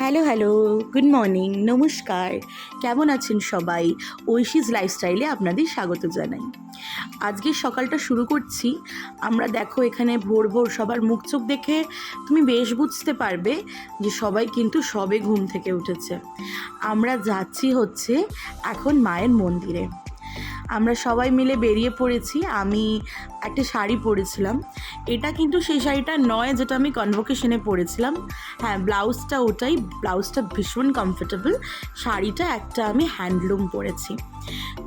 Hello hello, good morning, নমস্কার। কেমন আছেন সবাই? ঐশীজ লাইফস্টাইলে আপনাদের স্বাগত জানাই। আজকের সকালটা শুরু করছি। আমরা দেখো এখানে ভোর ভোর সবার মুখ চোখ দেখে তুমি বেশ বুঝতে পারবে যে সবাই কিন্তু সবে ঘুম থেকে উঠেছে। আমরা যাচ্ছি হচ্ছে এখন মায়ের মন্দিরে। আমরা সবাই মিলে বেরিয়ে পড়েছি। আমি একটা শাড়ি পরেছিলাম, এটা কিন্তু সেই শাড়িটা নয় যেটা আমি কনভোকেশনে পরেছিলাম। হ্যাঁ, ব্লাউজটা ওটাই, ব্লাউজটা ভীষণ কমফোর্টেবল। শাড়িটা একটা আমি হ্যান্ডলুম পরেছি।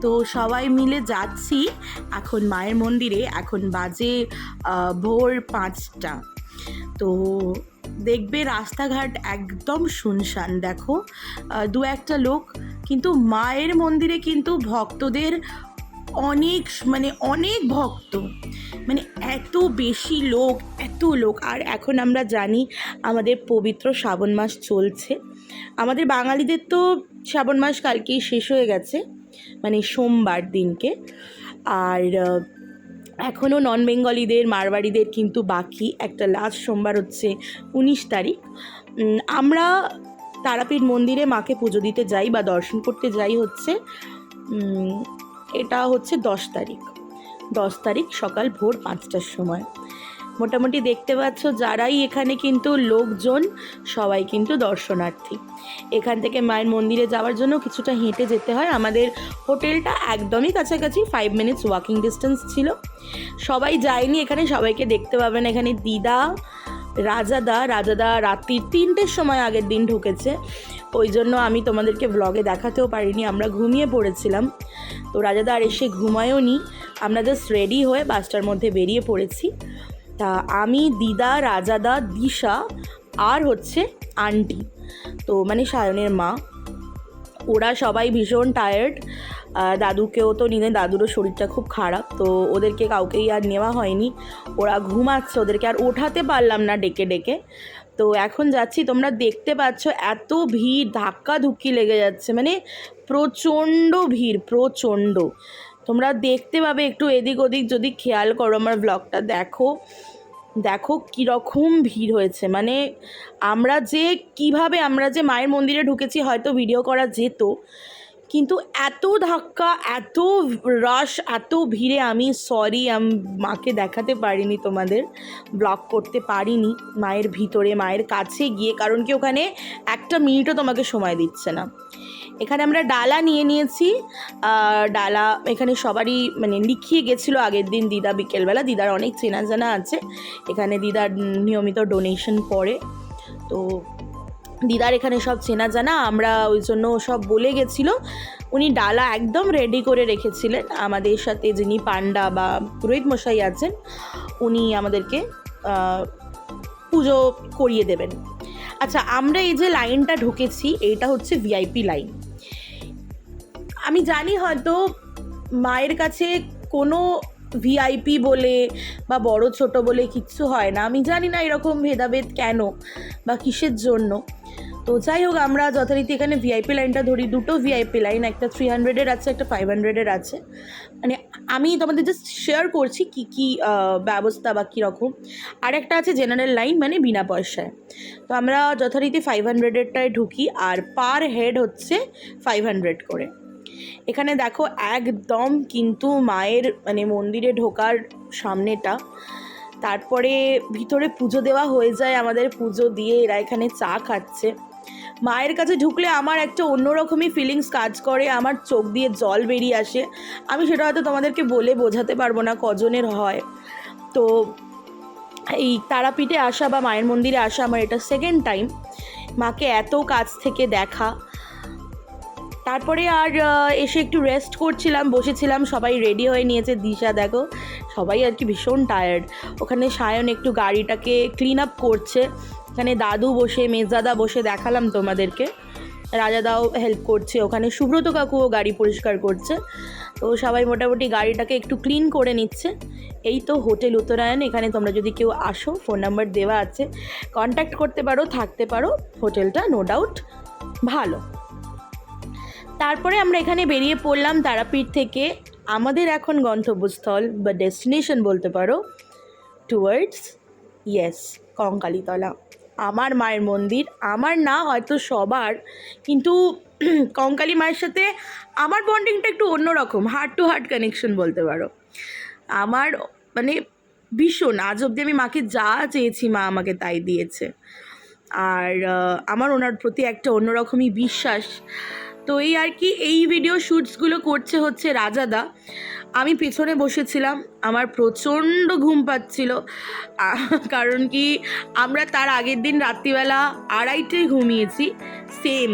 তো সবাই মিলে যাচ্ছি এখন মায়ের মন্দিরে। এখন বাজে ভোর 5টা। তো দেখবে রাস্তাঘাট একদম শুনশান। দেখো দু একটা লোক, কিন্তু মায়ের মন্দিরে কিন্তু ভক্তদের অনেক ভক্ত, মানে এত বেশি লোক, এত লোক। আর এখন আমরা জানি আমাদের পবিত্র শ্রাবণ মাস চলছে। আমাদের বাঙালিদের তো শ্রাবণ মাস কালকেই শেষ হয়ে গেছে, মানে সোমবার দিনকে। আর এখনও নন বেঙ্গলিদের, মারবাড়িদের কিন্তু বাকি একটা লাস্ট সোমবার হচ্ছে 19 তারিখ। আমরা তারাপীঠ মন্দিরে মাকে পুজো দিতে যাই বা দর্শন করতে যাই হচ্ছে এটা হচ্ছে 10 তারিখ সকাল ভোর 5টার সময়। মোটামুটি দেখতে পাচ্ছ যারাই এখানে কিন্তু লোকজন সবাই কিন্তু দর্শনার্থী। এখান থেকে মায়ের মন্দিরে যাওয়ার জন্য কিছুটা হেঁটে যেতে হয়। আমাদের হোটেলটা একদমই কাছাকাছি, 5 মিনিটস ওয়াকিং ডিস্টেন্স ছিল। সবাই যায়নি এখানে, সবাইকে দেখতে পাবেন এখানে। দিদা, রাজাদা রাত্রির 3টের সময় আগের দিন ঢুকেছে, ওই জন্য আমি তোমাদেরকে ব্লগে দেখাতেও পারিনি, আমরা ঘুমিয়ে পড়েছিলাম। তো রাজাদা আর এসে ঘুমায়ও নি, আমরা জাস্ট রেডি হয়ে বাসটার মধ্যে বেরিয়ে পড়েছি। তা আমি, দিদা, রাজাদা, দিশা আর হচ্ছে আন্টি, তো মানে সায়নের মা, ওরা সবাই ভীষণ টায়ার্ড। দাদুকেও তো নিয়ে, দাদুরও শরীরটা খুব খারাপ, তো ওদেরকে কাউকেই আর নেওয়া হয়নি। ওরা ঘুমাচ্ছে, ওদেরকে আর ওঠাতে পারলাম না ডেকে ডেকে। তো এখন যাচ্ছি, তোমরা দেখতে পাচ্ছ এত ভিড়, ধাক্কাধুক্কি লেগে যাচ্ছে, মানে প্রচণ্ড ভিড়, প্রচণ্ড। তোমরা দেখতে পাবে একটু এদিক ওদিক যদি খেয়াল করো, আমার ব্লগটা দেখো কীরকম ভিড় হয়েছে। মানে আমরা যে মায়ের মন্দিরে ঢুকেছি, হয়তো ভিডিও করা যেত, কিন্তু এত ধাক্কা, এত রাশ, এত ভিড়ে আমি মাকে দেখাতে পারিনি, তোমাদের ব্লগ করতে পারিনি মায়ের ভিতরে, মায়ের কাছে গিয়ে, কারণ কি ওখানে একটা মিনিটও তোমাকে সময় দিচ্ছে না। এখানে আমরা ডালা নিয়ে নিয়েছি। ডালা এখানে সবারই মানে লিখিয়ে গেছিলো আগের দিন দিদা বিকেলবেলা। দিদার অনেক চেনা জানা আছে এখানে, দিদার নিয়মিত ডোনেশন পড়ে, তো দিদার এখানে সব চেনা জানা, আমরা ওই জন্য সব বলে গেছিলো। উনি ডালা একদম রেডি করে রেখেছিলেন। আমাদের সাথে যিনি পান্ডা বা পুরোহিত মশাই আছেন, উনি আমাদেরকে পুজো করিয়ে দেবেন। আচ্ছা, আমরা এই যে লাইনটা ঢুকেছি, এইটা হচ্ছে ভিআইপি লাইন। আমি জানি হয়তো মায়ের কাছে কোনো ভিআইপি বলে বা বড় ছোট বলে কিচ্ছু হয় না, আমি জানি না এরকম ভেদাভেদ কেন বা কিসের জন্য। তো যাই হোক, আমরা যথারীতি এখানে ভিআইপি লাইনটা ধরি। দুটো ভিআইপি লাইন, একটা 300-এর আছে, একটা 500-এর আছে। মানে আমি তোমাদের জাস্ট শেয়ার করছি কি কি ব্যবস্থা বা কীরকম। আর একটা আছে জেনারেল লাইন, মানে বিনা পয়সায়। তো আমরা যথারীতি 500-এরটায় ঢুকি, আর পার হেড হচ্ছে 500 করে। এখানে দেখো একদম কিন্তু মায়ের মানে মন্দিরে ঢোকার সামনেটা। তারপরে ভিতরে পুজো দেওয়া হয়ে যায় আমাদের, পুজো দিয়ে এরা এখানে চা খাচ্ছে। মায়ের কাছে ঢুকলে আমার একটা অন্যরকমই ফিলিংস কাজ করে, আমার চোখ দিয়ে জল বেরিয়ে আসে। আমি সেটা হয়তো তোমাদেরকে বলে বোঝাতে পারবো না কজনের হয়। তো এই তারাপীঠে আসা বা মায়ের মন্দিরে আসা আমার এটা সেকেন্ড টাইম, মাকে এত কাছ থেকে দেখা। তারপরে আর এসে একটু রেস্ট করছিলাম, বসেছিলাম, সবাই রেডি হয়ে নিয়েছে। দিশা দেখো, সবাই আর কি ভীষণ টায়ার্ড। ওখানে সায়ন একটু গাড়িটাকে ক্লিন আপ করছে, এখানে দাদু বসে, মেজদাদা বসে, দেখালাম তোমাদেরকে। রাজাদাও হেল্প করছে, ওখানে সুব্রত কাকুও গাড়ি পরিষ্কার করছে। তো সবাই মোটামুটি গাড়িটাকে একটু ক্লিন করে নিচ্ছে। এই তো হোটেল উত্তরায়ণ। এখানে তোমরা যদি কেউ আসো, ফোন নাম্বার দেওয়া আছে, কন্ট্যাক্ট করতে পারো, থাকতে পারো। হোটেলটা নো ডাউট ভালো। তারপরে আমরা এখানে বেরিয়ে পড়লাম তারাপীঠ থেকে। আমাদের এখন গন্তব্যস্থল বা ডেস্টিনেশন বলতে পারো, টুয়ার্ডস কঙ্কালীতলা। আমার মায়ের মন্দির, আমার না হয়তো সবার, কিন্তু কঙ্কালী মায়ের সাথে আমার বন্ডিংটা একটু অন্যরকম, হার্ট টু হার্ট কানেকশন বলতে পারো। আমার মানে ভীষণ, আজ অবধি আমি মাকে যা চেয়েছি মা আমাকে তাই দিয়েছে। আর আমার ওনার প্রতি একটা অন্যরকমই বিশ্বাস। তো এই আর কি, এই ভিডিও শ্যুটসগুলো করছে হচ্ছে রাজাদা। আমি পেছনে বসেছিলাম, আমার প্রচণ্ড ঘুম পাচ্ছিল, কারণ কি আমরা তার আগের দিন রাত্রিবেলা 2:30টায় ঘুমিয়েছি, সেম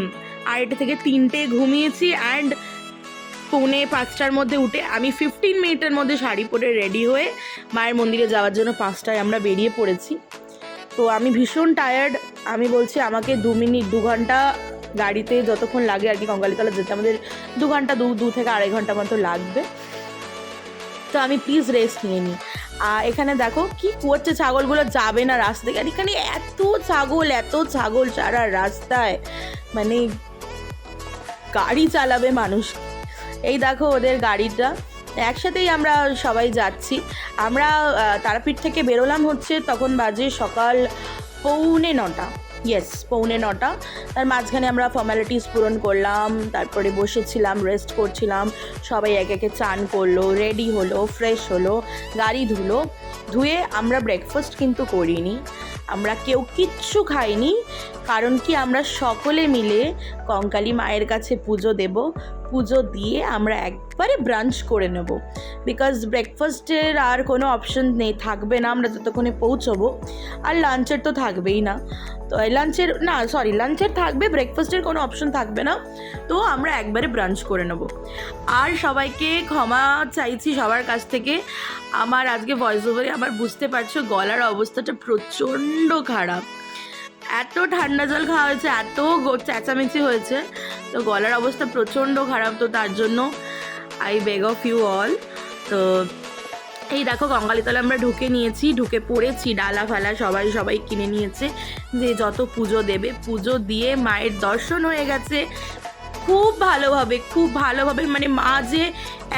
2:30 থেকে 3টে ঘুমিয়েছি, অ্যান্ড 4:45টার মধ্যে উঠে আমি 15 মিনিটের মধ্যে শাড়ি পরে রেডি হয়ে মায়ের মন্দিরে যাওয়ার জন্য 5টায় আমরা বেরিয়ে পড়েছি। তো আমি ভীষণ টায়ার্ড। আমি বলছি আমাকে 2 ঘন্টা গাড়িতে যতক্ষণ লাগে আর কি কঙ্কালীতলা যেতে, আমাদের 2 ঘন্টা 2 থেকে 2.5 ঘন্টা মতো লাগবে। তো আমি প্লিজ রেস্ট নিয়ে নিই। এখানে দেখো কি করছে, ছাগলগুলো যাবে না রাস্তা থেকে। আর এখানে এত ছাগল সারা রাস্তায়, মানে গাড়ি চালাবে মানুষ। এই দেখো ওদের গাড়িটা, একসাথেই আমরা সবাই যাচ্ছি। আমরা তারাপীঠ থেকে বেরোলাম হচ্ছে তখন বাজে সকাল 8:45, ইয়েস 8:45। তার মাঝখানে আমরা ফর্ম্যালিটিস পূরণ করলাম, তারপরে বসেছিলাম, রেস্ট করছিলাম। সবাই একে একে চান করলো, রেডি হলো, ফ্রেশ হলো, গাড়ি ধুয়ে আমরা ব্রেকফাস্ট কিন্তু করিনি, আমরা কেউ কিচ্ছু খাইনি। কারণ কি আমরা সকলে মিলে কঙ্কালী মায়ের কাছে পুজো দেব, পুজো দিয়ে আমরা একবারে ব্রাঞ্চ করে নেব। বিকজ ব্রেকফাস্টের আর কোনো অপশন থাকবে না আমরা যতক্ষণে পৌঁছবো, আর লাঞ্চের তো থাকবেই না। তো লাঞ্চের থাকবে, ব্রেকফাস্টের কোনো অপশন থাকবে না। তো আমরা একবারে ব্রাঞ্চ করে নেব। আর সবাইকে ক্ষমা চাইছি সবার কাছ থেকে। আমার আজকে ভয়েস ওভারে আবার বুঝতে পারছো গলার অবস্থাটা প্রচণ্ড খারাপ, এত ঠান্ডা জল খাওয়া হয়েছে, এত চেঁচামেচি হয়েছে, তো গলার অবস্থা প্রচণ্ড খারাপ। তো তার জন্য I beg of you all. তো এই দেখো কঙ্কালীতলা আমরা ঢুকে পড়েছি, ডালা ফালা সবাই কিনে নিয়েছে, যে যত পুজো দেবে। পুজো দিয়ে মায়ের দর্শন হয়ে গেছে খুব ভালোভাবে, মানে মা যে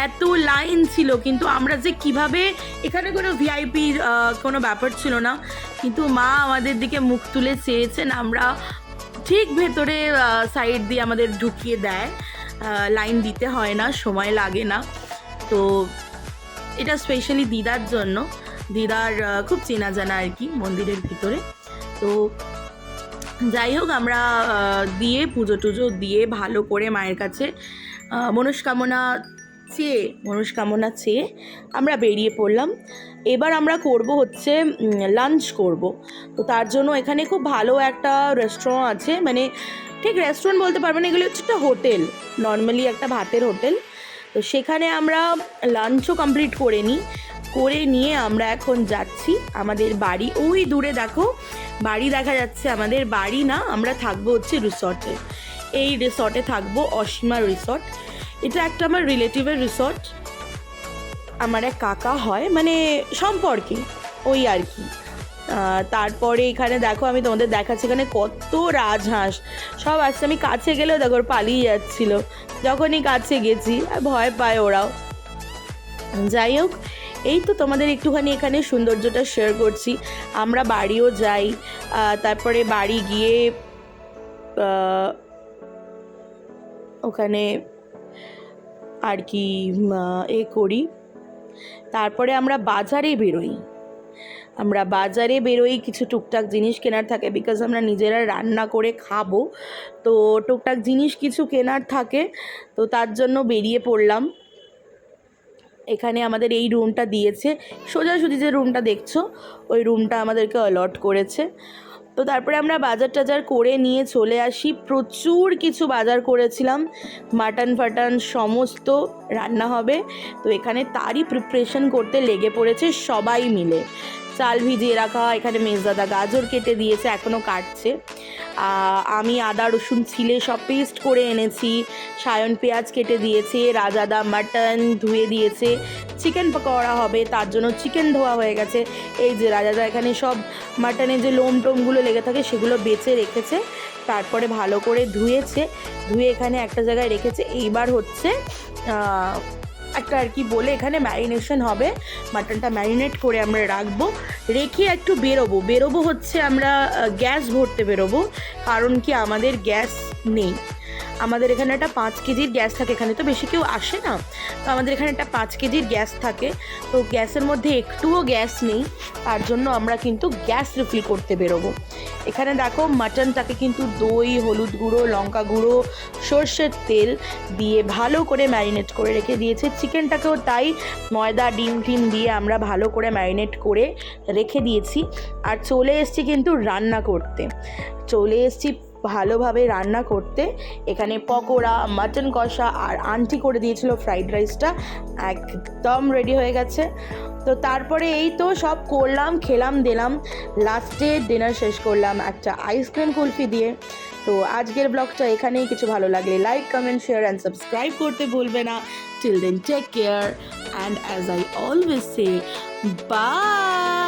এত লাইন ছিল, কিন্তু আমরা যে কিভাবে, এখানে কোনো ভিআইপি কোনো ব্যাপার ছিল না, কিন্তু মা আমাদের দিকে মুখ তুলে চেয়েছেন। আমরা ঠিক ভেতরে সাইড দিয়ে আমাদের ঢুকিয়ে দেয়, লাইন দিতে হয় না, সময় লাগে না। তো এটা স্পেশালি দিদার জন্য, দিদার খুব চেনা জানা আর কি মন্দিরের ভিতরে। তো যাই হোক, আমরা দিয়ে পুজো টুজো দিয়ে ভালো করে মায়ের কাছে মনস্কামনা চেয়ে আমরা বেরিয়ে পড়লাম। এবার আমরা করব হচ্ছে লাঞ্চ করব। তো তার জন্য এখানে খুব ভালো একটা রেস্টুরেন্ট আছে, মানে ঠিক রেস্টুরেন্ট বলতে পারবো না, এগুলো হচ্ছে একটা হোটেল, নর্মালি একটা ভাতের হোটেল। তো সেখানে আমরা লাঞ্চও কমপ্লিট করে নিয়ে আমরা এখন যাচ্ছি আমাদের বাড়ি। ওই দূরে দেখো বাড়ি দেখা যাচ্ছে, আমাদের বাড়ি না, আমরা থাকবো হচ্ছে রিসর্টে। এই রিসর্টে থাকবো, অসীমা রিসর্ট। এটা একটা আমার রিলেটিভের রিসর্ট, আমার এক কাকা হয়, মানে সম্পর্কে ওই আর কি। তারপরে এখানে দেখো আমি তোমাদের দেখাচ্ছি, এখানে কত রাজহাঁস সব আসছে। আমি কাছে গেলেও দেখো পালিয়ে যাচ্ছিল, যখনই কাছে গেছি আর ভয় পায় ওরাও। যাই হোক, এই তো তোমাদের একটুখানি এখানে সৌন্দর্যটা শেয়ার করছি। আমরা বাড়িও যাই, তারপরে বাড়ি গিয়ে ওখানে আর কি করি। তারপরে আমরা বাজারে বেরোই, কিছু টুকটাক জিনিস কেনার থাকে, বিকজ আমরা নিজেরা রান্না করে খাবো, তো টুকটাক জিনিস কিছু কেনার থাকে। তো তার জন্য বেরিয়ে পড়লাম। এখানে আমাদের এই রুমটা দিয়েছে, সোজাসুজি যে রুমটা দেখছো ওই রুমটা আমাদেরকে অলট করেছে। তো তারপরে আমরা বাজার টাজার করে নিয়ে চলে আসি। প্রচুর কিছু বাজার করেছিলাম, মাটন ফাটন সমস্ত রান্না হবে। তো এখানে তারই প্রিপারেশন করতে লেগে পড়েছে সবাই মিলে। চাল ভিজিয়ে রাখা, এখানে মেজদাদা গাজর কেটে দিয়েছে, এখনও কাটছে। আমি আদা রসুন ছিলে সব পেস্ট করে এনেছি, সায়ন পেঁয়াজ কেটে দিয়েছে, রাজাদা মাটন ধুয়ে দিয়েছে, চিকেন পকোড়া হবে তার জন্য চিকেন ধোয়া হয়ে গেছে। এই যে রাজাদা এখানে সব মাটনের যে লোম টোমগুলো লেগে থাকে সেগুলো বেছে রেখেছে, তারপরে ভালো করে ধুয়ে এখানে একটা জায়গায় রেখেছে। এইবার হচ্ছে একটা আর কি বলে এখানে ম্যারিনেশন হবে। মাটনটা ম্যারিনেট করে আমরা রাখবো, রেখে একটু বেরোবো হচ্ছে আমরা গ্যাস ভরতে বেরোবো, কারণ কি আমাদের গ্যাস নেই। আমাদের এখানে একটা 5 কেজির গ্যাস থাকে, এখানে তো বেশি কেউ আসে না, তো আমাদের এখানে একটা 5 কেজির গ্যাস থাকে, তো গ্যাসের মধ্যে একটুও গ্যাস নেই, তার জন্য আমরা কিন্তু গ্যাস রিফিল করতে বেরোবো। এখানে দেখো মাটনটাকে কিন্তু দই, হলুদ গুঁড়ো, লঙ্কা গুঁড়ো, সর্ষের তেল দিয়ে ভালো করে ম্যারিনেট করে রেখে দিয়েছে। চিকেনটাকেও তাই ময়দা ডিম দিয়ে আমরা ভালো করে ম্যারিনেট করে রেখে দিয়েছি। আর চলে এসেছি কিন্তু রান্না করতে, ভালোভাবে রান্না করতে। এখানে পকোড়া, মাটন কষা আর আন্টি করে দিয়েছিল ফ্রাইড রাইসটা, একদম রেডি হয়ে গেছে। তো তারপরে এই তো সব করলাম, খেলাম দিলাম, লাস্টে ডিনার শেষ করলাম একটা আইসক্রিম কুলফি দিয়ে। তো আজকের ব্লগটা এখানেই। কিছু ভালো লাগলে like, comment, share and subscribe করতে ভুলবে না। Till then take care and as I always say, by.